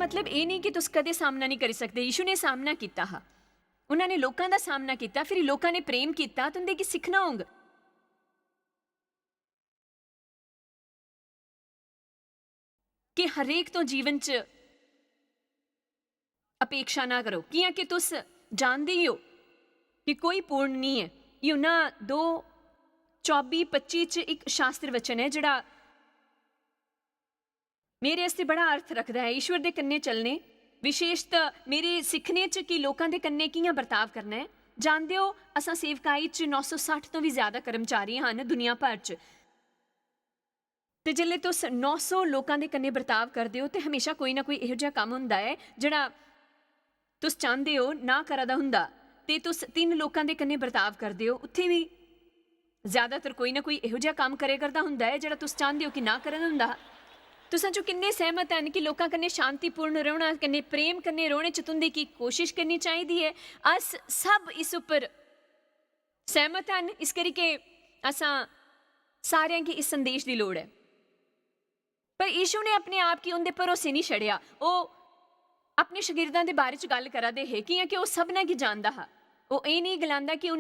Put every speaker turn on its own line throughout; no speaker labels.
मतलब ये नहीं कि तुस कदे सामना नहीं करी सकते। यीशु ने सामना किया हा, उन्होंने लोगों का सामना किया, फिर लोगों ने प्रेम किया, तो उन्हें की सीखना होगा कि हरेक तो जीवन च अपेक्षा ना करो, कि तुस जानते ही हो कि कोई पूर्ण नहीं है। यूना 2:24-25 च एक शास्त्र वचन है जिहड़ा मेरे वास्ते बड़ा अर्थ रखता है। ईश्वर के कन्ने चलने, विशेषता मेरे सीखने च कि लोगों के कन्ने कियां बर्ताव करना है। जानते हो असां सेवकाई च 960 तो भी ज्यादा कर्मचारी हैं दुनिया भर च, ते जिल्ले तुस 900 लोगों के कन्ने बर्ताव करते हो तो हमेशा कोई ना कोई इहो जिहा काम हुंदा है जिहड़ा तुस चाहते हो ना करा दा हुंदा, ते तुस 3 लोगों के कन्ने बर्ताव करते हो, उत्थे भी ज्यादातर कोई ना कोई इहो जिहा काम करे करदा हुंदा है जिहड़ा तुस चाहते हो कि ना करन हुंदा। तुसां जो किन्ने सहमत हैं कि लोगों कन्ने शांतिपूर्ण रौहना, कन्ने प्रेम कन्ने रौहने च तुंदी की कोशिश करनी चाहिदी है। अस सब इस उपर सहमत हैं, इस करके असां सारियां की इस संदेश की लोड़ है। पर यीशु ने अपने आप की उनके भरोसे नहीं छड़िया, वो अपने शगिर्दां दे बारे च गल करा दे है कि वो सबना की जानदा हा। वो ये नहीं गलांदा कि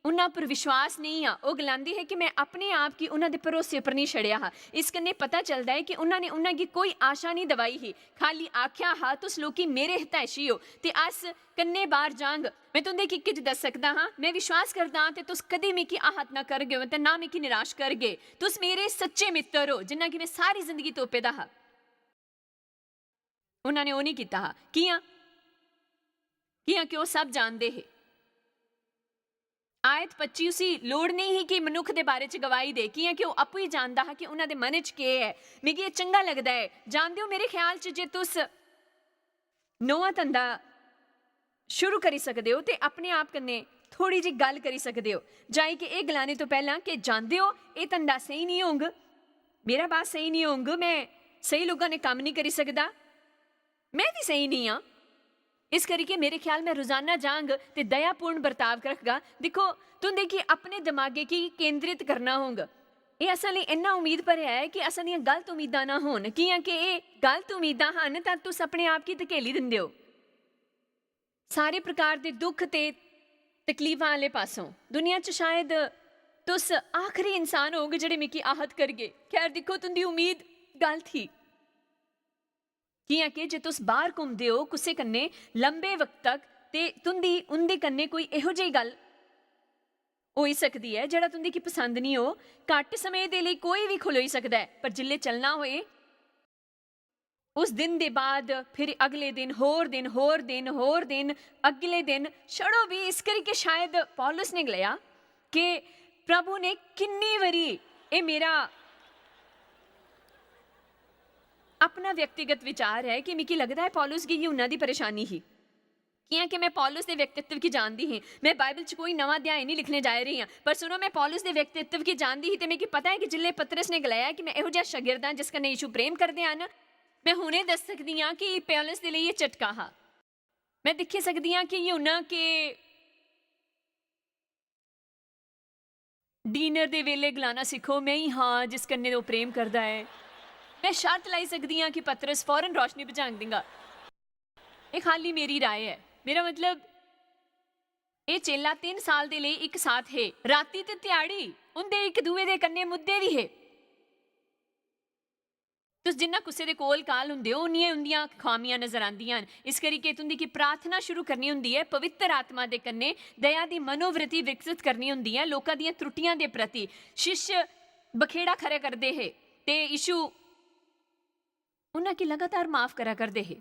उन्हां पर विश्वास नहीं आ, वो गलांदी है कि मैं अपने आप की उन्हां दे भरोसे पर नहीं छड़िया हा। इस कन्ने पता चलता है कि उन्होंने उन्हां की कोई आशा नहीं दवाई ही, खाली आख्या हा तुस लोकी मेरे हितैषी हो ते अस कन्ने बाहर जांग। मैं तुंदे की किज दस सकदा हाँ, मैं विश्वास करदा हाँ ते तुस कदी मिकी आहत ना करगे ते ना मिकी निराश करगे। तुस मेरे सच्चे मित्र हो जिन्ना कि मैं सारी जिंदगी तोपे दा हा। उन्होंने वो नहीं किया हा, कियां कि वो सब जानते है। आयत 25 उसी लोड़ नहीं ही कि मनुख के बारे च गवाही दे, कि वो आपू ही जानता है कि उन्होंने मन च के है। मिगी चंगा लगता है, जानते हो मेरे ख्याल च जे तुस नौवां धंधा शुरू करी सकते हो तो अपने आप कन्ने थोड़ी जी गल करी सकते हो, जाए कि ये गलाने तो पहला कि जानते हो ये धंधा सही नहीं होंग, मेरा बात सही नहीं होंग, मैं सही लोगों ने काम नहीं करी सकता, मैं भी सही नहीं हाँ, इस करके मेरे ख्याल में रोजाना जांग ते दयापूर्ण बर्ताव रखगा। देखो तुम देखिए अपने दिमागे की केंद्रित करना होगा। ये असल इन्ना उम्मीद पर है कि असल दियां गलत उम्मीदां ना होन, कि ये गलत उम्मीदां हन तां तुस अपने आप की धकेली दिंदे हो सारे प्रकार के दुख ते तकलीफां वाले पासों। दुनिया च शायद तुस आखिरी इंसान होगे जेड़े मिकी आहत करगे। खैर देखो तुंदी उम्मीद गलत ही, कि जे तुस बाहर घूमते हो कुसे कन्ने लंबे वक्त तक ते तुंदी उनदे कन्ने कोई इहो जी गल हो सकती है जिहड़ा तुंदी की पसंद नहीं हो, घट समय दे लई कोई भी खलोई सकता है, पर जिल्ले चलना होए उस दिन दे बाद फिर अगले दिन होर दिन होर दिन होर दिन अगले दिन छड़ो भी। इस करके शायद पौलुस ने गलाया कि प्रभु ने किन्नी वरी, ये मेरा अपना व्यक्तिगत विचार है कि मिकी लगता है पौलुस की यूहन्ना दी परेशानी ही, कि मैं पौलुस के व्यक्तित्व की जानती ही, मैं बाइबल च कोई नवा अध्याय नहीं लिखने जा रही हाँ, पर सुनो मैं पौलुस के व्यक्तित्व की जानती ही, तो मिकी पता है कि जिले पतरस ने गलाया कि मैं इहो जिहा शागिर्द हाँ जिस कन्नै यीशु प्रेम करते हैं, मैं हुणे दस सकती हाँ कि पौलुस के लिए ये झटका हा। मैं दिखे सकती हाँ कि यूहन्ना के डिनर के वेले गलाना सीखो मैं ही हाँ जिस कन्नै वो प्रेम करता है। मैं शर्त लाई सकती हाँ कि पतरस फौरन रोशनी भजांग देगा। ये खाली मेरी राय है, मेरा मतलब ये चेला 3 साल के लिए एक साथ है, राती ते त्याड़ी उनके एक दूए के कन्ने मुद्दे भी है। तुस जिन्ना कुसे दे कोल काल हुंदे हो उन्नियां उंदियां खामियां नजर आंदियां। इस करके तुंदी की प्रार्थना शुरू करनी हुंदी है पवित्र आत्मा दे कन्ने, दया दी मनोवृत्ति विकसित करनी हुंदी है लोकां दियां त्रुटियां दे प्रति। शिष्य बखेड़ा खड़ा करते है ते यीशु उन्हां की लगातार माफ करा करते है।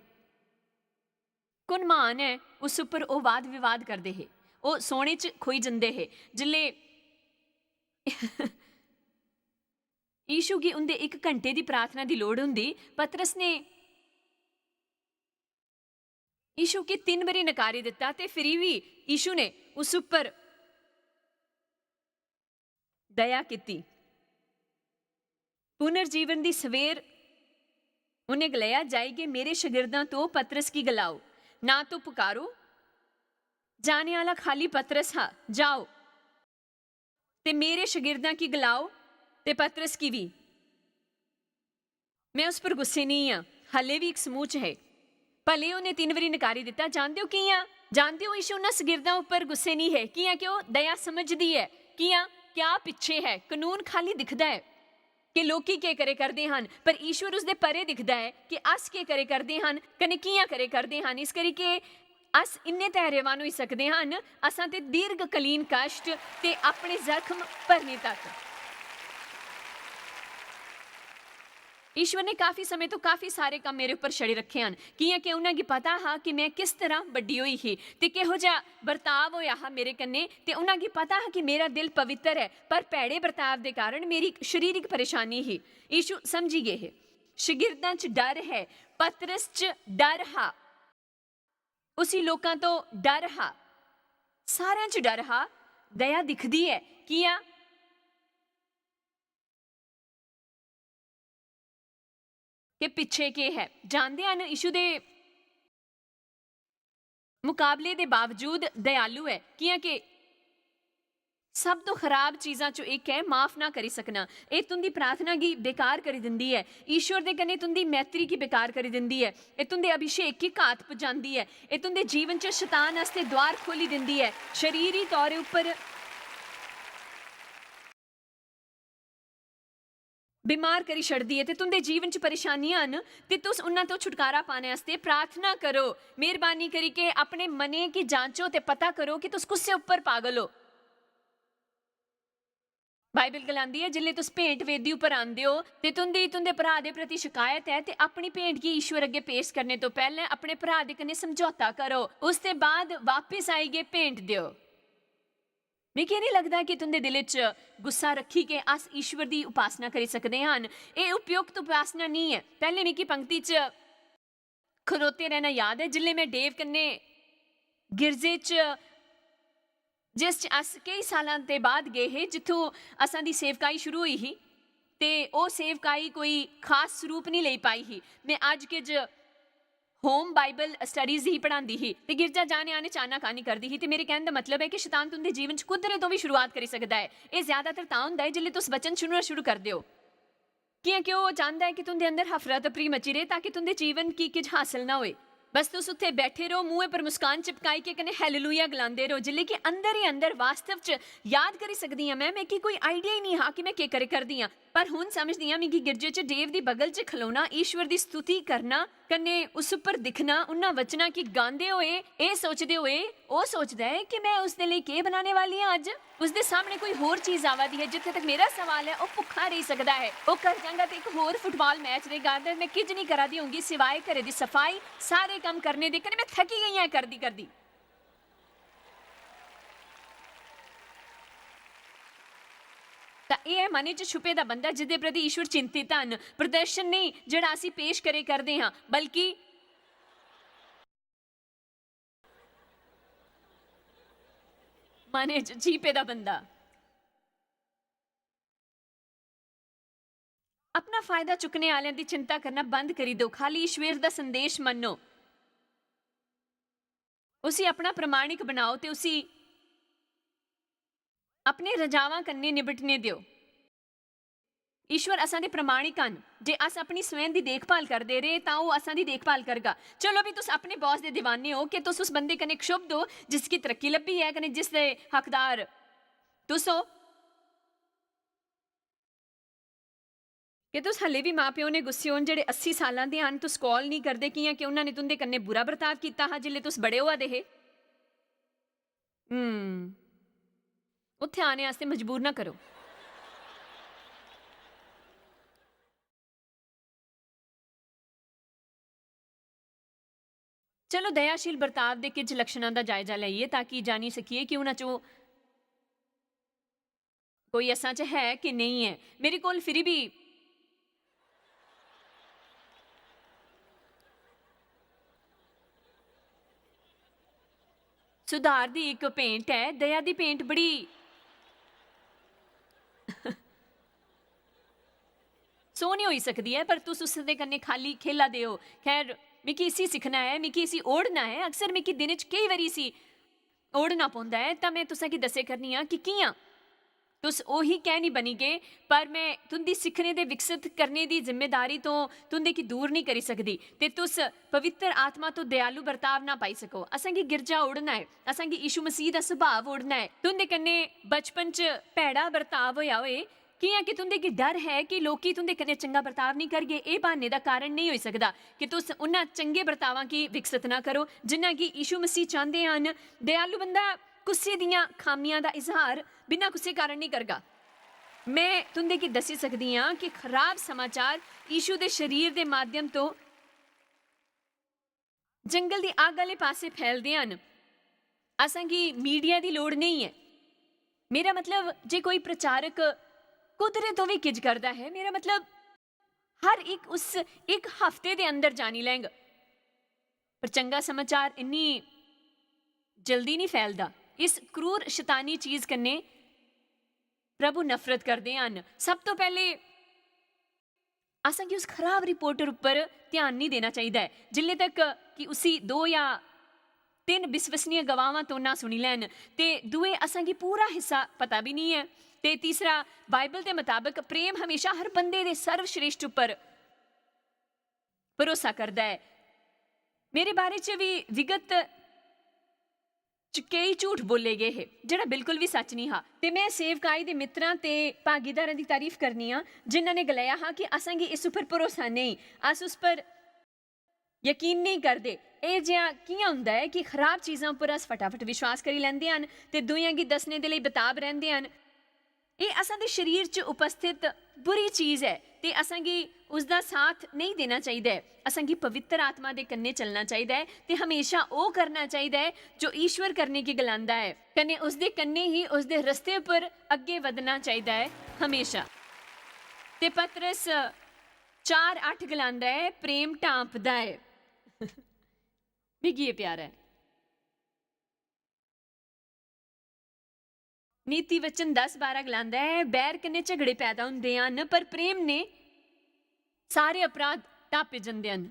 कुण महान है उस उपर वो वाद विवाद करते है, वो सोने च खोई जाते है। जिले यीशु की उनके 1 घंटे की प्रार्थना की लोड़ हुंदी, पतरस ने यीशु की 3 बारी नकारी दिता ते फिर भी यीशु ने उस उपर दया की। पुनर्जीवन की सवेर उन्हें गलाया जाएगी मेरे शागिर्दां तो पतरस की गलाओ, ना तो पुकारो, जाने वाला खाली पतरस हा, जाओ ते मेरे शागिर्दां की गलाओ ते पतरस की भी। मैं उस पर गुस्से नहीं हाँ, ਹਲੇ ਵੀ ਇੱਕ ਸਮੂਹ 'ਚ ਹੈ। ਭਲੇ ਉਹਨੇ 3 ਵਾਰੀ ਨਕਾਰੀ ਦਿੱਤਾ। ਜਾਣਦੇ ਹੋ ਕੀ ਆ? ਜਾਣਦੇ ਹੋ ਯਿਸੂ ਉਹਨਾਂ ਸ਼ਾਗਿਰਦਾਂ ਉੱਪਰ ਗੁੱਸੇ ਨਹੀਂ ਹੈ। ਕੀ ਆ? ਕਿ ਉਹ ਦਇਆ ਸਮਝਦੀ ਹੈ। ਕੀ ਆ? ਕਿਆ ਪਿੱਛੇ ਹੈ? ਕਾਨੂੰਨ ਖਾਲੀ ਦਿਖਦਾ ਹੈ ਕਿ ਲੋਕੀ ਕੀ ਕਰੇ ਕਰਦੇ ਹਨ, ਪਰ ਈਸ਼ਵਰ ਉਸਦੇ ਪਰੇ ਦਿਖਦਾ ਹੈ ਕਿ ਅਸ ਕੀ ਕਰੇ ਕਰਦੇ ਹਨ, ਕਨਕੀਆਂ ਕਰੇ ਕਰਦੇ ਹਨ। ਇਸ ਕਰਕੇ ਅਸ ਇੰਨੇ ਧੈਰਯਵਾਨ ਹੋਈ ਸਕਦੇ ਹਨ, ਅਸਾਂ ਤੇ ਦੀਰਘਕਾਲੀਨ ਕਸ਼ਟ ਤੇ ਆਪਣੇ ਜ਼ਖਮ ਭਰਨੇ ਤੱਕ। ਈਸ਼ਵਰ ਨੇ ਕਾਫੀ ਸਮੇਂ ਤੋਂ ਕਾਫੀ ਸਾਰੇ ਕੰਮ ਮੇਰੇ ਉੱਪਰ ਛੜੇ ਰੱਖੇ ਹਨ। ਕੀ ਹੈ ਕਿ ਉਹਨਾਂ ਕੀ ਪਤਾ ਹਾਂ ਕਿ ਮੈਂ ਕਿਸ ਤਰ੍ਹਾਂ ਵੱਡੀ ਹੋਈ ਹੀ ਤੇ ਕਿਹੋ ਜਿਹਾ ਵਰਤਾਵ ਹੋਇਆ ਹਾਂ ਮੇਰੇ ਕੰਨੇ, ਤੇ ਉਹਨਾਂ ਕੀ ਪਤਾ ਹੈ ਕਿ ਮੇਰਾ ਦਿਲ ਪਵਿੱਤਰ ਹੈ, ਪਰ ਭੈੜੇ ਵਰਤਾਵ ਦੇ ਕਾਰਨ ਮੇਰੀ ਸਰੀਰਕ ਪਰੇਸ਼ਾਨੀ ਹੀ। ਈਸ਼ੂ ਸਮਝੀ ਗਏ ਹੈ। ਸ਼ਾਗਿਰਦਾਂ 'ਚ ਡਰ ਹੈ, ਪਤਰਸ 'ਚ ਡਰ ਹਾ, ਉਸੀ ਲੋਕਾਂ ਤੋਂ ਡਰ ਹਾ, ਸਾਰਿਆਂ 'ਚ ਡਰ ਹਾ। ਦਇਆ ਦਿਖਦੀ ਹੈ। ਕੀ ਆ? ਕਿ ਪਿੱਛੇ ਕੀ ਹੈ? ਜਾਣਦੇ ਹਨ ਯਿਸੂ ਦੇ ਮੁਕਾਬਲੇ ਦੇ ਬਾਵਜੂਦ ਦਇਆਲੂ ਹੈ। ਕੀ ਹੈ ਕਿ ਸਭ ਤੋਂ ਖਰਾਬ ਚੀਜ਼ਾਂ ਚੋਂ ਇੱਕ ਹੈ ਮਾਫ ਨਾ ਕਰੀ ਸਕਣਾ। ਇਹ ਤੁੰਦੀ ਪ੍ਰਾਰਥਨਾ ਕੀ ਬੇਕਾਰ ਕਰੀ ਦਿੰਦੀ ਹੈ। ਈਸ਼ਵਰ ਦੇ ਕਨੇ ਤੁੰਦੀ ਮੈਤਰੀ ਕੀ ਬੇਕਾਰ ਕਰੀ ਦਿੰਦੀ ਹੈ। ਇਹ ਤੁੰਦੇ ਅਭਿਸ਼ੇਕ ਕੀ ਘਾਤ ਪਹੁੰਚਾਉਂਦੀ ਹੈ। ਇਹ ਤੁੰਦੇ ਜੀਵਨ 'ਚ ਸ਼ੈਤਾਨ ਵਾਸਤੇ ਦੁਆਰ ਖੋਲੀ ਦਿੰਦੀ ਹੈ। ਸ਼ਰੀਰੀ ਤੌਰ ਉੱਪਰ बीमार करी छड़दी है। ते तुंदे जीवन च परेशानियां न ते तुस उन्हां तो छुटकारा पाने वास्ते प्रार्थना करो। मेहरबानी करी के अपने मने की जांचो ते पता करो कि तुस कुससे उपर पागल हो। बाइबल गलांदी है जिल्ले तुस भेंट वेदी उपर आंदे हो ते तुंदे भरा दे प्रति शिकायत है ते अपनी भेंट गी ईश्वर अगे पेश करने तो पहले अपने भरा दे कन्ने समझौता करो। उसते बाद वापस आईगे भेंट दियो। मिगी नहीं लगता कि तुंदे दिल च गुस्सा रखी के अस ईश्वर की उपासना करी सकते हैं। ये उपयुक्त उपासना नहीं है। पहले मिगी पंक्ति च खरोते रहना याद है जिल्ले मैं डेव कन्ने गिरजे च जिस च अस कई सालां ते बाद गए हे, जिथों असां दी सेवकाई शुरू हुई ही ते ओ सेवकाई कोई खास स्वरूप नहीं ले पाई ही। मैं अज के ज होम बाइबल स्टडीज़ ही पढ़ाती ही ते गिरजा जाने आने चाना कहानी करती ही। ते मेरे कहने का मतलब है कि शैतान तुंदे जीवन च कुदरे तो भी शुरुआत करी सकता है। ये ज़्यादातर तां हुंदा है जिल्ले तुस वचन सुनना शुरू कर दो। क्योंकि वो चाहता है कि तुंदे अंदर हफरा तफरी मची रहे ताकि तुंदे जीवन की किज हासिल ना होए। बस तुस उत्थे बैठे रहो मुँह पर मुस्कान चिपकाई के कने हालेलुया गलांदे रहो, जिल्ले कि अंदर ही अंदर वास्तव च याद करी सकदी हां मैं कि कोई आइडिया ही नहीं हा कि मैं के करे करदी हां। पर हुण समझदी हां मिगी गिरजे च डेव दी बगल च खलोना, ईश्वर दी स्तुति करना, कन्ने उस उपर दिखना, उन्हां वचनां की गांदे होए ये सोचदे होए ओ सोचदा है कि मैं उसदे लई के बनाने वाली हां। अज उसदे सामने कोई होर चीज़ आवादी है। जिथे तक मेरा सवाल है, वह भुखा रह सकता है, वह कर जाएगा तो एक होर फुटबॉल मैच रहेगा। मैं किज नहीं करा दी होंगी सिवाय घरे दी सफाई, सारे काम करने दे कने मैं थकी गई हाँ करदी करदी। यह है मने च छुपे दा बंदा जिदे प्रति ईश्वर चिंतित हन। प्रदर्शन नहीं जिहड़ा असीं पेश करे करदे हां, बल्कि मने च छीपे दा बंदा। अपना फायदा चुकने वालियां दी चिंता करना बंद करी दो। खाली ईश्वर दा संदेश मन्नो, उसी अपना प्रमाणिक बनाओ ते उसी अपने रजावां कन्ने निबटने दियो। ईश्वर असां दे प्रमाणिक हन। जे अस अपनी स्वयं दी देखभाल करदे रहे तां ओह असां दी देखभाल करगा। चलो भी तुस अपने बॉस दे दीवाने हो कि तुस उस बंदे कन्ने क्षुब्ध हो जिसकी तरक्की लब्भी है कन्ने जिस दे हकदार तुस हो। कि तुस हले भी माँ प्यो ने गुस्से होन जेह्ड़े 80 सालां दे हन, तुस कॉल नहीं करदे कियां कि उन्होंने तुंदे कन्ने बुरा बर्ताव कीता हा जिल्ले तुस बड़े होआ दे हे। उत्थे आने आस्ते मजबूर ना करो। चलो दयाशील बर्ताव के कुछ लक्षणों का जायजा लईए ताकि जानी सकीए कि उन्हां चों कोई असां च है कि नहीं है। मेरे कोल फिर भी सुधार दी एक भेंट है। दया दी भेंट बड़ी सोहनी हो सकती है, पर तुस उस दे कन्ने खाली खेला दे हो। खैर मिगी इसी सीखना है, मिगी इसी ओढ़ना है। अक्सर मिगी दिन च कई बारी इसी ओढ़ना पौंदा है। तो मैं तुसां की दस्से करनी हाँ कि कियां तुस ओही कह नहीं बनी गए, पर मैं तुंदी सिक्खने दे विकसित करने दी जिम्मेदारी तो तुंदे की दूर नहीं करी सकदी ते तुस पवित्र आत्मा तो दयालु बर्ताव ना पाई सको। असांगी गिरजा उड़ना है, असांगी यीशु मसीह दा सुभाव उड़ना है। तुंदे कन्ने बचपन च भैड़ा बर्ताव होया होए, कियां कि तुंदे की डर है कि लोकी तुंदे कन्ने चंगा बर्ताव नहीं करगे। ये बहाने दा कारण नहीं होई सकदा कि तुस उन्हां चंगे बर्तावां की विकसित ना करो जिन्ना कि यीशु मसीह चाहते हैं। दयालु बंदा गुस्से दियां खामियां दा इजहार बिना गुस्से कारण नहीं करगा। मैं तुंदे की दसी सकदी हाँ कि खराब समाचार यीशु दे शरीर दे माध्यम तो जंगल दी आग वाले पासे फैलदे हन। असांगी मीडिया दी लोड़ नहीं है। मेरा मतलब जे कोई प्रचारक कुदरे तो भी किज करदा है, मेरा मतलब हर एक उस एक हफ्ते दे अंदर जानी लैंग, पर चंगा समाचार इन्नी जल्दी नहीं फैलदा। इस क्रूर शैतानी चीज कन्ने प्रभु नफरत करते हैं। सब तो पहले असांगी उस खराब रिपोर्टर उपर ध्यान नहीं देना चाहिए जिल्ले तक कि उसी 2 या 3 विश्वसनीय गवाहां तो ना सुनी लैन, ते दुए असांगी पूरा हिस्सा पता भी नहीं है, ते तीसरा बाइबल के मुताबिक प्रेम हमेशा हर बंदे दे सर्वश्रेष्ठ उपर भरोसा करता है। मेरे बारे च भी विगत कई झूठ बोले गए है जिहड़ा बिल्कुल भी सच नहीं हा, ते मैं सेवकाई दे मित्रां ते भागीदारां दी तारीफ करनी हाँ जिन्हां ने गलाया हा कि असांगी इस उपर भरोसा नहीं, अस उस पर यकीन नहीं करते। ਇਹ ਜਿਹਾ ਕਿਉਂ ਹੁੰਦਾ ਹੈ कि खराब चीज़ों पर अस फटाफट विश्वास करी लैंदे हन ते दूइयां गी दसने दे लई बेताब रहिंदे हन। ਇਹ असां दे शरीर च उपस्थित बुरी चीज़ है ते असांगी उसका साथ नहीं देना चाहिए। असांगी पवित्र आत्मा दे कन्ने चलना चाहिए ते हमेशा वो करना चाहिए जो ईश्वर करने की गलांदा है, कन्ने उसदे कन्ने ही उसदे रस्ते पर अगे वधना चाहिए है हमेशा। ते पतरस 4:8 गलांदा है, प्रेम ढांपदा है। मिगी ये प्यारा है। नीति वचन 10:12 गलांदा है, बैर कन्ने झगड़े पैदा हुंदे हन पर प्रेम ने सारे अपराध ढापे जांदे हन।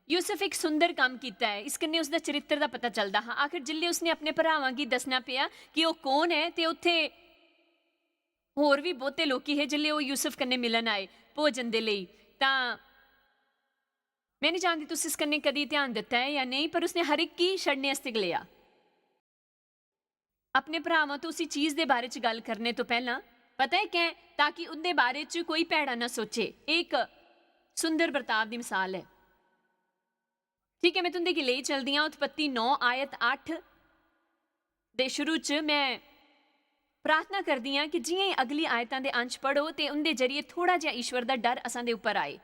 यूसुफ एक सुंदर काम किया है, इस कन्ने उसका चरित्र का पता चलता। हाँ, आखिर जिल्ले उसने अपने भरावां गी दसना पिया कि वह कौन है, तो उत्थे होर भी बहुते लोकी है जिल्ले वो यूसुफ कन्ने मिलन आए भोजन दे लई। तां मैं नहीं जानती तुस इस कन्ने कदी ध्यान दिता है या नहीं, पर उसने हर एक की छड़ने आस्ते गलिया। अपने भरावां तो उसी चीज़ के बारे च गल करने तो पहला पता है क्या, ताकि उनके बारे च कोई भैड़ा ना सोचे। एक सुंदर बर्ताव की मिसाल है। ठीक है, मैं तुंदे की ले चलदी हाँ। उत्पत्ति 9:8 दे शुरू च मैं प्रार्थना करदी हाँ कि जियां ही अगली आयतां दे अंश पढ़ो तो उनके जरिए थोड़ा जिहा ईश्वर का डर असां दे उपर आए,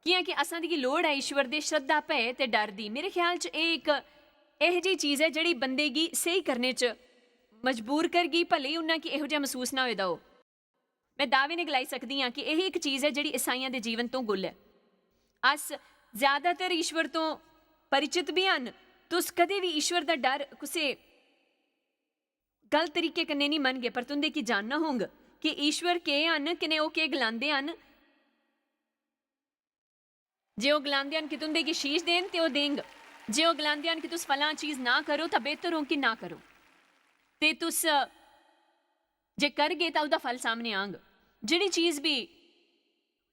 कियां कि असां दी लोड़ है ईश्वर दे श्रद्धा भय ते डर दी। मेरे ख्याल च एक यह जी चीज़ है जिहड़ी बंदे गी सही करने च मजबूर करगी, भले ही उन्हें कि इहो जिहा महसूस ना होएदा हो। मैं दावे ने गलाई सकदी हाँ कि यही एक चीज़ है जिहड़ी ईसाइयां दे जीवन तो गुल है। अस ज़्यादातर ईश्वर तो परिचित भी हैं, तुस कदे भी ईश्वर का डर कुसे गलत तरीके कन्ने नहीं मनगे, पर तुंदे की जानना होंग कि ईश्वर के हन कने वो के गलांदे हन। जे वो गलांदे हन कि तुंदे की शीश देन ते वो देंग, जे वो गलांदे हन कि तुस फलां चीज़ ना करो तो बेहतर हो कि ना करो, ते तुस जे करगे तो उसका फल सामने आंग। जिहड़ी चीज़ भी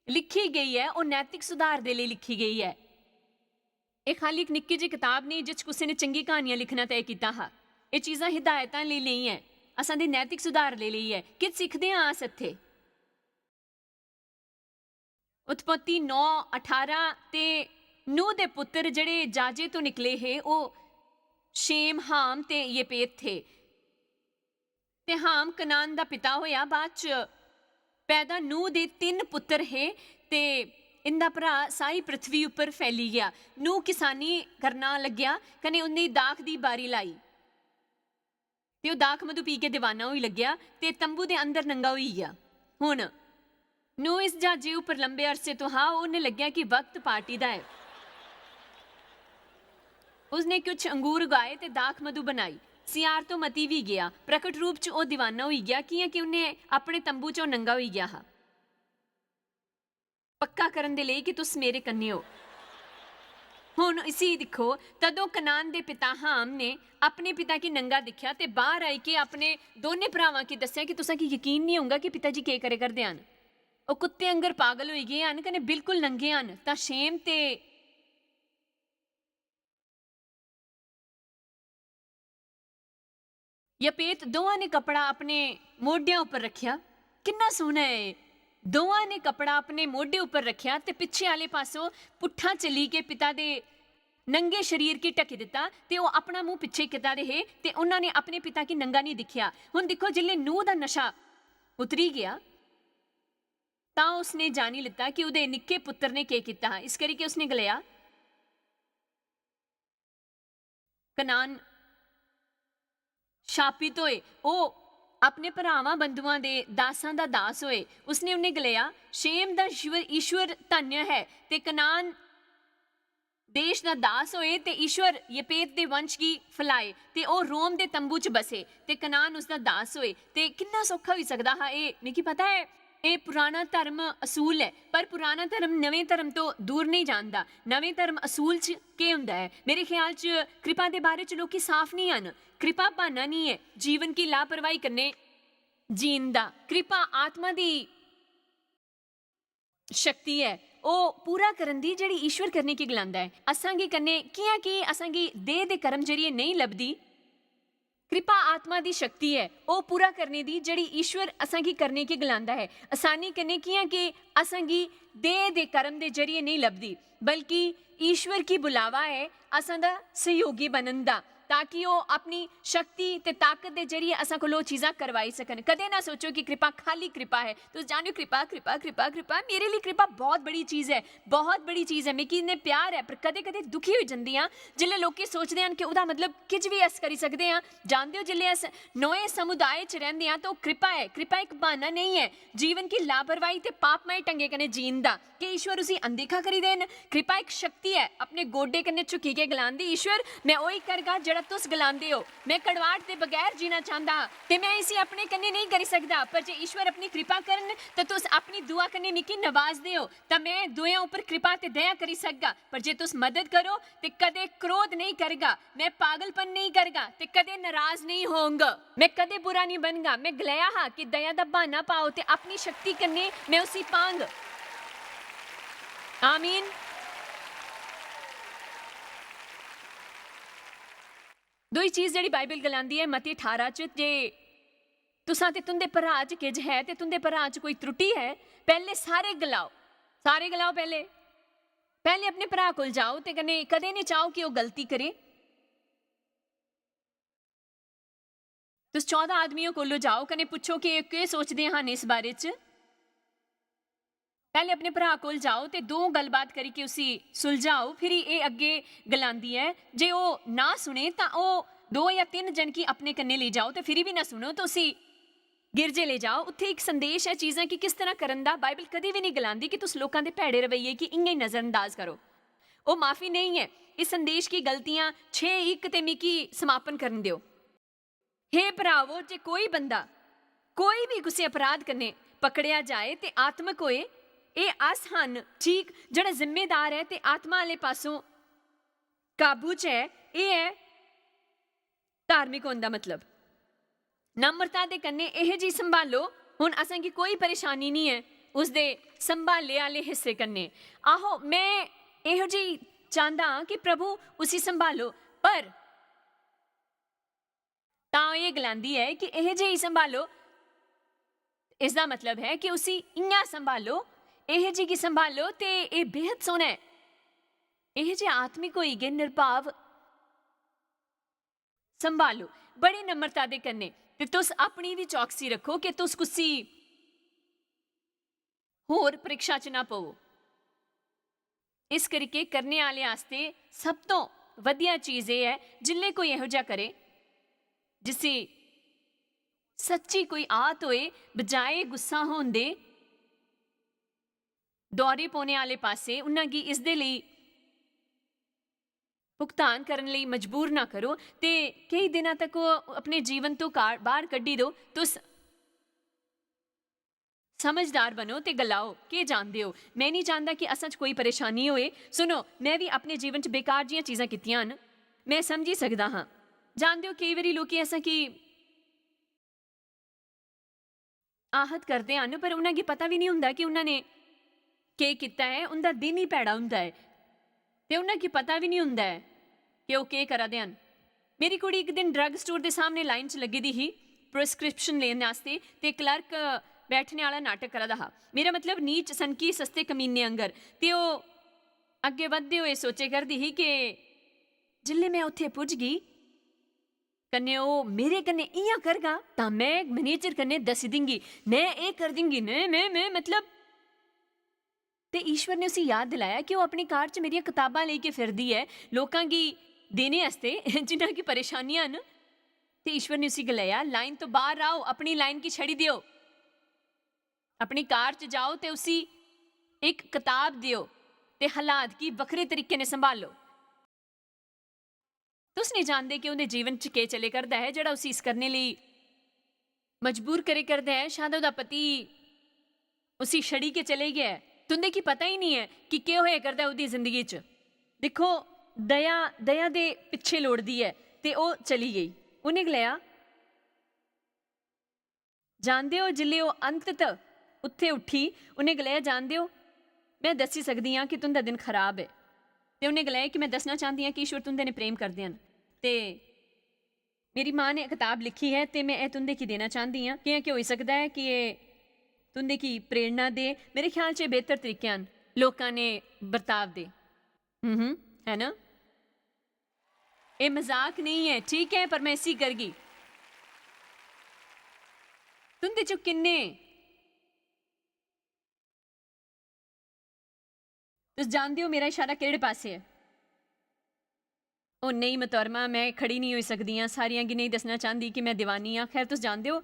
लिखी गई है वो नैतिक सुधार दे लिए लिखी गई है। ये खाली एक निक्की जी किताब नहीं जिस किसी ने चंगी कहानियां लिखना तय किया हा। ये चीज़ां हिदायतां लिए नहीं है, असां दे नैतिक सुधार ले ली है। कि सीखते हाँ अस इत्थे। उत्पत्ति 9:18 ते नूह दे पुत्र जड़े जाजे तो निकले है वो शेम, हाम ते येपेत थे। ते हाम कनान दा पिता होया। बाद च पैदा नूह दे 3 पुत्र है ते इंदा भरा सारी पृथ्वी उपर फैली गया। नूह किसानी करना लग्या कने उन्हें दाख दी बारी लाई ते वो दाख मधु पी के दीवाना होई लग्या ते तंबू दे अंदर नंगा होई गया। हुण नूह इस जहाजे उपर लंबे अरसे तो हाँ उन्हें लग्या कि वक्त पार्टी दा है। उसने कुछ अंगूर उगाए ते दाख मधु बनाई। सियार तो मती भी गया, प्रकट रूप च वो दीवाना होई गया कियां कि उन्हें अपने तंबू चों नंगा होई गया हा। पक्का करन दे लई कि तुस मेरे कन्ने हो। ਹੁਣ ਇਸੀ ਦੇਖੋ, ਤਦੋਂ ਕਨਾਨ ਦੇ ਪਿਤਾ ਹਾਮ ਨੇ ਆਪਣੇ ਪਿਤਾ ਕੀ ਨੰਗਾ ਦਿਖਿਆ ਤੇ ਬਾਹਰ ਆਈ ਕੇ ਆਪਣੇ ਦੋਨੇ ਭਰਾਵਾਂ ਕੀ ਦੱਸਿਆ ਕਿ ਤੁਸਾਂ ਕੀ ਯਕੀਨ ਨਹੀਂ ਹੋਊਗਾ ਕਿ ਪਿਤਾ ਜੀ ਕੀ ਕਰੇ ਕਰਦੇ ਹਨ। ਉਹ ਕੁੱਤੇ ਅੰਗਰ ਪਾਗਲ ਹੋਈ ਗਏ ਹਨ, ਕਨੇ ਬਿਲਕੁਲ ਨੰਗੇ ਹਨ। ਤਾਂ ਸ਼ੇਮ ਤੇ ਯਪੇਤ ਦੋਵਾਂ ਨੇ ਕਪੜਾ ਆਪਣੇ ਮੋਢਿਆਂ ਉੱਪਰ ਰੱਖਿਆ। ਕਿੰਨਾ ਸੋਹਣਾ ਹੈ। ਦੋਵਾਂ ਨੇ ਕਪੜਾ ਆਪਣੇ ਮੋਢੇ ਉੱਪਰ ਰੱਖਿਆ ਤੇ ਪਿੱਛੇ ਵਾਲੇ ਪਾਸੋਂ ਪੁੱਠਾ ਚਲੀ ਕੇ ਪਿਤਾ ਦੇ ਨੰਗੇ ਸਰੀਰ ਕੀ ਢੱਕ ਦਿੱਤਾ ਤੇ ਉਹ ਆਪਣਾ ਮੂੰਹ ਪਿੱਛੇ ਕੀਤਾ ਰਹੇ ਤੇ ਉਹਨਾਂ ਨੇ ਆਪਣੇ ਪਿਤਾ ਕੀ ਨੰਗਾ ਨਹੀਂ ਦਿਖਿਆ। ਹੁਣ ਦੇਖੋ, ਜਿਲੇ ਨੂੰਹ ਦਾ ਨਸ਼ਾ ਉਤਰੀ ਗਿਆ ਤਾਂ ਉਸਨੇ ਜਾਣੀ ਲਿੱਤਾ ਕਿ ਉਹਦੇ ਨਿੱਕੇ ਪੁੱਤਰ ਨੇ ਕੀ ਕੀਤਾ। ਇਸ ਕਰਕੇ ਉਸਨੇ ਗਲਿਆ ਕਨਾਨ ਸ਼ਾਪਿਤ ਹੋਏ, ਉਹ ਆਪਣੇ ਭਰਾਵਾਂ ਬੰਧੂਆਂ ਦੇ ਦਾਸਾਂ ਦਾ ਦਾਸ ਹੋਏ। ਉਸਨੇ ਉਹਨੇ ਗਲਿਆ ਸ਼ੇਮ ਦਾ ਈਸ਼ਵਰ ਧੰਨ ਹੈ ਤੇ ਕਨਾਨ ਦੇਸ਼ ਦਾ ਦਾਸ ਹੋਏ ਤੇ ਈਸ਼ਵਰ ਯਪੇਤ ਦੇ ਵੰਸ਼ ਕੀ ਫਲਾਏ ਤੇ ਉਹ ਰੋਮ ਦੇ ਤੰਬੂ ਚ ਬਸੇ ਤੇ ਕਨਾਨ ਉਸਦਾ ਦਾਸ ਹੋਏ। ਤੇ ਕਿੰਨਾ ਸੌਖਾ ਵੀ ਸਕਦਾ ਹੈ ਇਹ। ਮੈਨੂੰ ਕੀ ਪਤਾ ਹੈ ਇਹ ਪੁਰਾਣਾ ਧਰਮ ਅਸੂਲ ਹੈ, ਪਰ ਪੁਰਾਣਾ ਧਰਮ ਨਵੇਂ ਧਰਮ ਤੋਂ ਦੂਰ ਨਹੀਂ ਜਾਂਦਾ। ਨਵੇਂ ਧਰਮ ਅਸੂਲ 'ਚ ਕੀ ਹੁੰਦਾ ਹੈ? ਮੇਰੇ ਖਿਆਲ 'ਚ ਕਿਰਪਾ ਦੇ ਬਾਰੇ 'ਚ ਲੋਕੀ ਸਾਫ਼ ਨਹੀਂ ਹਨ। ਕਿਰਪਾ ਬਹਾਨਾ ਨਹੀਂ ਹੈ ਜੀਵਨ ਕੀ ਲਾਪਰਵਾਹੀ ਕਰਨੇ ਜੀਣ ਦਾ। ਕਿਰਪਾ ਆਤਮਾ ਦੀ ਸ਼ਕਤੀ ਹੈ, ਉਹ ਪੂਰਾ ਕਰਨ ਦੀ ਜਿਹੜੀ ਈਸ਼ਵਰ ਕਰਨੇ ਕੀ ਗਲਾਂਦਾ ਹੈ। ਅਸਾਂ ਕੀ ਕਰਨੇ ਕਿਆ ਕਿ ਅਸਾਂ ਕੀ ਦੇਹ ਦੇ ਕਰਮ ਜਰੀਏ ਨਹੀਂ ਲੱਭਦੀ। ਕਿਰਪਾ ਆਤਮਾ ਦੀ ਸ਼ਕਤੀ ਹੈ ਉਹ ਪੂਰਾ ਕਰਨੇ ਦੀ ਜਿਹੜੀ ਈਸ਼ਵਰ ਅਸਾਂ ਕੀ ਕਰਨੇ ਕੀ ਗਲਾਂਦਾ ਹੈ। ਆਸਾਨੀ ਕਰਨੇ ਕਿਆ ਕਿ ਅਸਾਂ ਕੀ ਦੇਹ ਦੇ ਕਰਮ ਦੇ ਜਰੀਏ ਨਹੀਂ ਲੱਭਦੀ, ਬਲਕਿ ਈਸ਼ਵਰ ਕੀ ਬੁਲਾਵਾ ਹੈ ਅਸਾਂ ਦਾ ਸਹਿਯੋਗੀ ਬਣਨ ਦਾ, ਤਾਂ ਕਿ ਉਹ ਆਪਣੀ ਸ਼ਕਤੀ ਤੇ ਤਾਕਤ ਦੇ ਜਰੀਏ ਅਸਾਂ ਕੋਲ ਉਹ ਚੀਜ਼ਾਂ ਕਰਵਾਈ ਸਕਣ। ਕਦੇ ਨਾ ਸੋਚੋ ਕਿ ਕਿਰਪਾ ਖਾਲੀ ਕਿਰਪਾ ਹੈ। ਤੁਸੀਂ ਜਾਣਿਓ ਕਿਰਪਾ ਕਿਰਪਾ ਕਿਰਪਾ ਕਿਰਪਾ ਮੇਰੇ ਲਈ ਕਿਰਪਾ ਬਹੁਤ ਬੜੀ ਚੀਜ਼ ਹੈ, ਬਹੁਤ ਬੜੀ ਚੀਜ਼ ਹੈ। ਮੈਂ ਕਿੰਨੇ ਪਿਆਰ ਹੈ, ਪਰ ਕਦੇ ਕਦੇ ਦੁਖੀ ਹੋ ਜਾਂਦੀ ਹਾਂ ਜਿੱਲੇ ਲੋਕੀ ਸੋਚਦੇ ਹਨ ਕਿ ਉਹਦਾ ਮਤਲਬ ਕੁਝ ਵੀ ਅਸ ਕਰੀ ਸਕਦੇ ਹਾਂ। ਜਾਣਦੇ ਹੋ ਜਿੱਲੇ ਅਸ ਨਵੇਂ ਸਮੁਦਾਇ 'ਚ ਰਹਿੰਦੇ ਹਾਂ ਤਾਂ ਉਹ ਕਿਰਪਾ ਹੈ। ਕਿਰਪਾ ਇੱਕ ਬਹਾਨਾ ਨਹੀਂ ਹੈ ਜੀਵਨ ਕੀ ਲਾਪਰਵਾਹੀ ਤੇ ਪਾਪਮਈ ਢੰਗੇ ਕਨੇ ਜੀਣ ਦਾ ਕਿ ਈਸ਼ਵਰ ਉਸੇ ਅਣਦੇਖਾ ਕਰੀ ਦੇਣ। ਕਿਰਪਾ ਇੱਕ ਸ਼ਕਤੀ ਹੈ ਆਪਣੇ ਗੋਡੇ ਕਨੇ ਝੁਕੀ ਕੇ ਗਲਾਂਦੀ ਈਸ਼ਵਰ ਮੈਂ ਉਹੀ ਕਰਗਾ ਜਿਹੜਾ ਤੁਸ ਗਲਾਂਦੇ ਹੋ। ਮੈਂ ਕੜਵਾਟ ਦੇ ਬਗੈਰ ਜੀਣਾ ਚਾਹੁੰਦਾ ਤੇ ਮੈਂ ਇਸੇ ਆਪਣੇ ਕੰਨੇ ਨਹੀਂ ਕਰੀ ਸਕਦਾ, ਪਰ ਜੇ ਈਸ਼ਵਰ ਆਪਣੀ ਕਿਰਪਾ ਕਰਨ ਤਾਂ ਤੁਸ ਆਪਣੀ ਦੁਆ ਕੰਨੇ ਨਿੱਕੀ ਨਵਾਜ਼ਦੇ ਹੋ ਤਾਂ ਮੈਂ ਦੁਆ ਉੱਪਰ ਕਿਰਪਾ ਤੇ ਦਇਆ ਕਰੀ ਸਕਗਾ। ਪਰ ਜੇ ਤੁਸ ਮਦਦ ਕਰੋ ਤੇ ਕਦੇ ਕ੍ਰੋਧ ਨਹੀਂ ਕਰਗਾ, ਮੈਂ ਪਾਗਲਪਨ ਨਹੀਂ ਕਰਗਾ ਤੇ ਕਦੇ ਨਾਰਾਜ਼ ਨਹੀਂ ਹੋਊਂਗਾ, ਮੈਂ ਕਦੇ ਬੁਰਾ ਨਹੀਂ ਬਣਗਾ। ਮੈਂ ਗਲਿਆ ਹਾਂ ਕਿ ਦਇਆ ਦਾ ਬਹਾਨਾ ਪਾਓ ਤੇ ਆਪਣੀ ਸ਼ਕਤੀ ਕੰਨੇ ਮੈਂ ਉसी ਪਾਂਗ। ਆਮੀਨ। दोई चीज़ जिहड़ी बाइबल गलांदी है मती 18 च, जे तुसां ते तुंदे भरा च किज है ते तुंदे भरा च कोई त्रुटि है, पहले सारे गलाओ पहले अपने भरा कोल जाओ ते कन्नै कदे नहीं चाहो कि वह गलती करे। तुस 14 आदमियों कोलों जाओ कन्नै पुछो कि केह् सोचदे हन इस बारे च। पहले अपने भरा कोल जाओ ते दो गलबात करके उसी सुलझाओ, फिर ये अगे गलांदी है जे वो ना सुने तो वो 2 या 3 जन की अपने कन्ने ले जाओ, तो फिर भी ना सुनो तो उसी गिरजे ले जाओ। उत्थे एक संदेश है चीज़ां की किस तरह करन दा। बाइबल कभी भी नहीं गलांदी कि तुस लोकां दे भैड़े रवैये की इयां ही नज़रअंदाज करो, वो माफ़ी नहीं है। इस संदेश की गलतियां 6:1 ते मिकी समापन करन दिओ। हे भरावो, जे कोई बंदा कोई भी किसी अपराध करने पकड़िया जाए ते आत्मक होए, ये अस हन ठीक जड़ा जिम्मेदार है ते आत्मा वाले पासों काबू च है। ये है धार्मिक होने दा मतलब। नम्रता दे कन्ने यह जी संभालो। हुण असां की कोई परेशानी नहीं है उस दे संभाले वाले हिस्से कन्ने। आहो मैं यह जी चाहता कि प्रभु उसी संभालो, पर तां ये गलांदी है कि यह जी संभालो, इसका मतलब है कि उसी इयां संभालो, यह जी की संभालो ते ये बेहद सोहना है। यह जे आत्मिक होई गए निरभाव संभालो बड़ी नम्रता दे कन्ने, ते तुस अपनी भी चौकसी रखो कि तुस कुसी होर परीक्षा च ना पवो। इस करके करने वाले आस्ते सब तो वधिया चीज़ ये है जिल्ले कोई इहो जिहा करे जिसे सच्ची कोई आत होए, बजाए गुस्सा होण दे दौरे पौने वाले पासे उन्हां की इस दे लई भुगतान करने लई मजबूर ना करो ते कई दिनों तक वो अपने जीवन तो बाहर कड्ढी दो। तुस ਸਮਝਦਾਰ ਬਣੋ ਤੇ ਗਲਾਓ ਕੀ ਜਾਣਦੇ ਹੋ। ਮੈਂ ਨਹੀਂ ਚਾਹੁੰਦਾ ਕਿ ਅਸਾਂ 'ਚ ਕੋਈ ਪਰੇਸ਼ਾਨੀ ਹੋਏ। ਸੁਣੋ, ਮੈਂ ਵੀ ਆਪਣੇ ਜੀਵਨ 'ਚ ਬੇਕਾਰ ਜੀਆਂ ਚੀਜ਼ਾਂ ਕੀਤੀਆਂ ਹਨ, ਮੈਂ ਸਮਝੀ ਸਕਦਾ ਹਾਂ। ਜਾਣਦੇ ਹੋ ਕਈ ਵਾਰੀ ਲੋਕੀ ਅਸਾਂ ਕੀ ਆਹਤ ਕਰਦੇ ਹਨ, ਪਰ ਉਹਨਾਂ ਕੀ ਪਤਾ ਵੀ ਨਹੀਂ ਹੁੰਦਾ ਕਿ ਉਹਨਾਂ ਨੇ ਕੀ ਕੀਤਾ ਹੈ। ਉਹਦਾ ਦਿਨ ਹੀ ਭੈੜਾ ਹੁੰਦਾ ਹੈ ਤੇ ਉਹਨਾਂ ਕੀ ਪਤਾ ਵੀ ਨਹੀਂ ਹੁੰਦਾ ਹੈ ਕਿ ਉਹ ਕੀ ਕਰਦੇ ਹਨ। ਮੇਰੀ ਕੁੜੀ ਇੱਕ ਦਿਨ ਡਰੱਗ ਸਟੋਰ ਦੇ ਸਾਹਮਣੇ ਲਾਈਨ 'ਚ ਲੱਗੀ ਦੀ ਹੀ ਪ੍ਰਿਸਕ੍ਰਿਪਸ਼ਨ ਲੈਣ ਵਾਸਤੇ, ਤੇ ਕਲਰਕ ਬੈਠਣੇ ਵਾਲਾ ਨਾਟਕ ਕਰਦਾ ਹਾਂ। ਮੇਰਾ ਮਤਲਬ ਨੀਚ ਸਨਕੀ ਸਸਤੇ ਕਮੀਨੇ ਅੰਗਰ। ਤੇ ਉਹ ਅੱਗੇ ਵੱਧਦੇ ਹੋਏ ਸੋਚੇ ਕਰਦੀ ਸੀ ਕਿ ਜਿੱਲੇ ਮੈਂ ਉੱਥੇ ਪੁੱਜ ਗਈ कन्ने ओ मेरे कन्ने इयां करगा तां मैं मैनेजर कन्ने दस देंगी, मैं ये कर देंगी, मैं मतलब। ते ईश्वर ने उसे याद दिलाया कि वो अपनी कार च मेरिया किताबां लेके फिरदी है लोकां गी देने आस्ते जिन्हां की परेशानियां न। ते ईश्वर ने उसी गलाया लाइन तो बाहर आओ, अपनी लाइन की छड़ी दियो, अपनी कार च जाओ ते उसी एक किताब दियो ते हालात की बखरे तरीके ने संभालो। तुस नहीं जानते कि उन्हें जीवन च के चले करता है जड़ा उसी इस करने लिए मजबूर करे करता है। शायद उसका पति उसी छड़ी के चले गया है, तुंदे की पता ही नहीं है कि क्या होया करता है उसकी जिंदगी च। देखो दया दया दे पिछे लोड़दी है ते वो चली गई। उन्हें गलाया जानते हो जिले वो अंत तक उत्थे उठी, उन्हें गलाया जानते हो मैं दसी सकती हाँ कि तुंदा दिन खराब है। ते उन्हें गलाया कि मैं दसना चाहती हाँ कि ईश्वर तुंदे ने प्रेम करते हैं। ते मेरी माँ ने किताब लिखी है ते मैं तुंदे की देना चाहती हाँ कि हो सकता है कि ये तुंदे की प्रेरणा दे। मेरे ख्याल से बेहतर तरीके हैं लोगों ने बर्ताव दे। है ना, ये मजाक नहीं है, ठीक है, पर मैं इसी करगी। तुंदे चो किन्ने तुस जानते हो मेरा इशारा केड़े पासे है? ओ नहीं मतौरमा मैं खड़ी नहीं हो सकती हाँ, सारियां गी नहीं दसना चाहती कि मैं दीवानी हाँ। खैर तुस जानते हो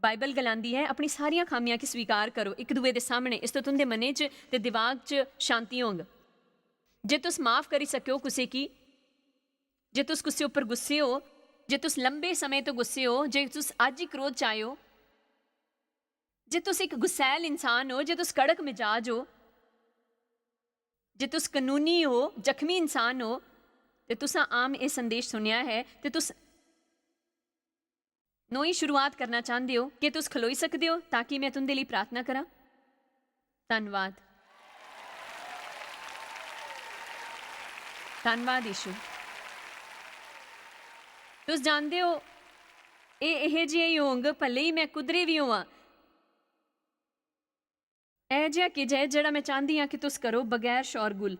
बाइबल गलांदी है अपनी सारियां खामियां की स्वीकार करो एक दूए के सामने, इस तो तुंदे मने च ते दिमाग च शांति होंग। जे तुस माफ़ करी सको कुसे की, जे तुस कुसे उपर गुस्से हो, जे तुस लंबे समय तो गुस्से हो, जे तुस अज ही क्रोध च आए हो, जे तुस एक गुस्सैल इंसान हो, जे तुस कड़क मिजाज हो, जे तुस कानूनी हो, जख्मी इंसान हो, ते तुसा आम ये संदेश सुनिया है ते तुस नई शुरुआत करना चाहते हो कि तुस खलोई सकते हो ताकि मैं तुंदे लिए प्रार्थना करा। धन्यवाद, धन्यवाद यीशु। तुस जानते हो ये जिहे ही होंग भले ही मैं कुदरे भी होवां, ए जिहा कि जड़ा मैं चाहती हाँ कि तुस करो बगैर शोरगुल।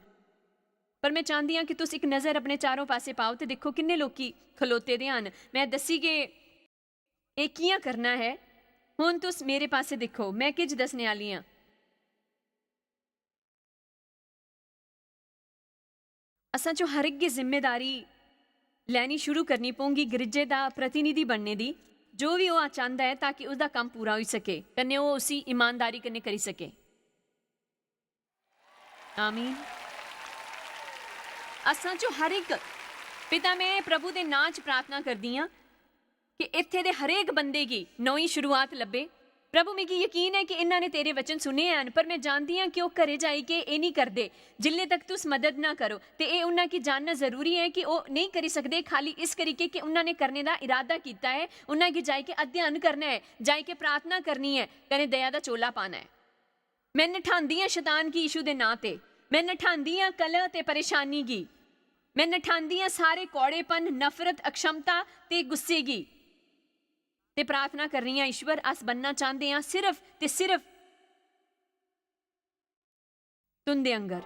पर मैं चाहती हाँ कि तुस एक नज़र अपने चारों पासे पाओ तो देखो किन्ने लोकी खलोते दे हन। मैं दसी कि ये कियां करना है। हुण तुस मेरे पासे देखो, मैं किज दसने वाली हाँ। असां चो हर एक की जिम्मेदारी लैनी शुरू करनी पौगी गिरजे का प्रतिनिधि बनने की, जो भी वह चाहता है ताकि उसका काम पूरा हो सके कन्ने वो उसी ईमानदारी कन्ने करी सके। आमीन। असां चो हर एक पिता मैं प्रभु के नां च प्रार्थना करदी हाँ कि इत्थे दे हरेक बंदे की नई शुरुआत लभे। प्रभु मिगी यकीन है कि इन्हों ने तेरे वचन सुने हैं, पर मैं जानती हाँ कि वह घरे जाई के ये नहीं करते जिल्ले तक तुस मदद ना करो। तो ये उन्होंने की जानना जरूरी है कि वह नहीं करी सकते खाली इस करके कि उन्होंने करने का इरादा किया है। उन्हें की जाके अध्ययन करना है, जाके प्रार्थना करनी है, कने दया का चोला पाना है। मैं नठांदी हाँ शैतान की यीशु के नां ते, मैं नठांदी हाँ कलह ते परेशानी की, मैं नठांदी हाँ सारे कौड़ेपन नफरत अक्षमता ते गुस्से की, ते प्रार्थना कर रही हाँ ईश्वर अस बनना चाहते हैं सिर्फ ते सिर्फ तुंदे अंगर।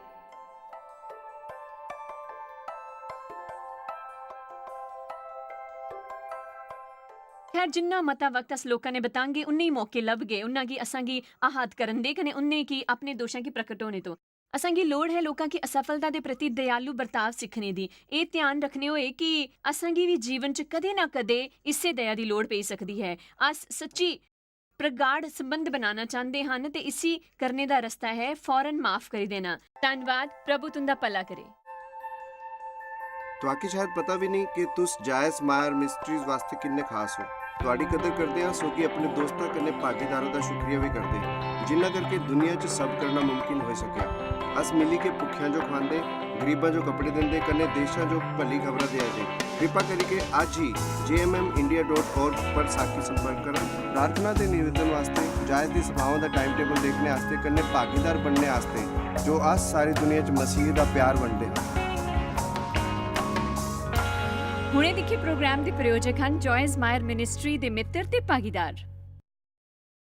खैर जिन्ना मता वक्त अस लोगों ने बतांगे उन्ने ही मौके लभ गए उन्ना की असां गी आहत करन दे कने उन्ने की अपने दोषां की प्रकट होने तो। असां गी लोड़ है लोगों की असफलता के प्रति दयालु बर्ताव सीखने दी। ये ध्यान रखने होए कि असां गी भी जीवन च कदे ना कदे इसे दया की लोड़ पई सकती है। अस सच्ची प्रगाढ़ संबंध बनाना चाहते हैं ते इसी करने का रस्ता है फौरन माफ कर देना। धन्यवाद, प्रभु तुंदा भला करे।
तो आके शायद पता भी नहीं कि तुस जायस मायर मिस्ट्रीज वास्ते किन्ने खास हो। ਤੁਹਾਡੀ ਕਦਰ ਕਰਦੇ ਹਾਂ, ਸੋ ਕਿ ਆਪਣੇ ਦੋਸਤਾਂ ਕਨੇ ਭਾਗੀਦਾਰਾਂ ਦਾ ਸ਼ੁਕਰੀਆ ਵੀ ਕਰਦੇ, ਜਿਨ੍ਹਾਂ ਕਰਕੇ ਦੁਨੀਆ 'ਚ ਸਭ ਕਰਨਾ ਮੁਮਕਿਨ ਹੋ ਸਕਿਆ। ਅਸ ਮਿਲੀ ਕੇ ਭੁੱਖਿਆਂ ਜੋ ਖਾਂਦੇ, ਗਰੀਬਾਂ ਜੋ ਕੱਪੜੇ ਦਿੰਦੇ, ਕਨੇ ਦੇਸ਼ਾਂ ਜੋ ਭਲੀ ਖਬਰਾਂ ਦੇ ਆਏ। ਕਿਰਪਾ ਕਰਕੇ ਅੱਜ ਹੀ jmmindia.org पर साखी संपर्क करें। प्रार्थना के निवेदन वास्ते, जायज की सभाओं का टाइम टेबल देखने वास्ते, कन्ने भागीदार बनने वास्ते, जो आज सारी दुनिया च मसीह का प्यार वंडे।
ਹੁਣੇ ਦੇਖੇ ਪ੍ਰੋਗਰਾਮ ਦੇ ਪ੍ਰਾਯੋਜਕ ਹਨ ਜੋਇਸ ਮਾਇਰ ਮਿਨਿਸਟਰੀ ਦੇ ਮਿੱਤਰ ਤੇ ਭਾਗੀਦਾਰ।